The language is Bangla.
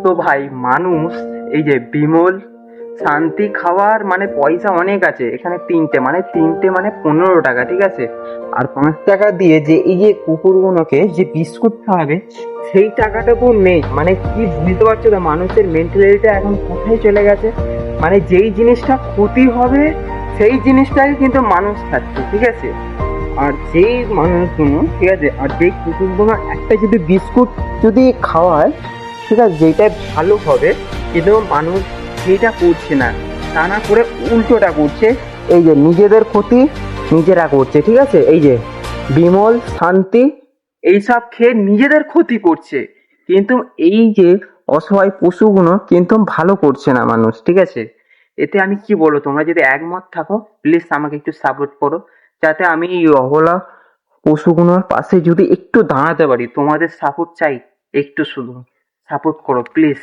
তো ভাই মানুষ এই যে বিমল শান্তি খাওয়ার মানে পয়সা অনেক আছে এখানে, তিনটে মানে 15 টাকা, ঠিক আছে। আর 5 টাকা দিয়ে যে এই যে কুকুরগুলোকে যে বিস্কুট খাওয়াবে সেই টাকাটুকু নেই। মানে কি বুঝতে পারছো তো মানুষের মেন্টালিটিটা এখন কোথায় চলে গেছে। মানে যেই জিনিসটা ক্ষতি হবে সেই জিনিসটাই কিন্তু মানুষ খাচ্ছে, ঠিক আছে। আর যেই মানুষগুলো, ঠিক আছে, আর যেই কুকুরগুলো একটা যদি বিস্কুট যদি খাওয়ায়, ঠিক আছে, যেটা ভালো হবে, কিন্তু মানুষ সেইটা করছে না, তা না করে উল্টোটা করছে। এই যে নিজেদের ক্ষতি নিজেরা করছে, ঠিক আছে। এই যে বিমল শান্তি এইসব খেয়ে নিজেদের ক্ষতি করছে, কিন্তু এই যে অসহায় পশুগুলো কিন্তু ভালো করছে না মানুষ, ঠিক আছে। এতে আমি কি বলবো, তোমরা যদি একমত থাকো প্লিজ আমাকে একটু সাপোর্ট করো, যাতে আমি এই অবলা পশুগুলোর পাশে যদি একটু দাঁড়াতে পারি। তোমাদের সাপোর্ট চাই, একটু শুধু সাপোর্ট করো প্লিজ।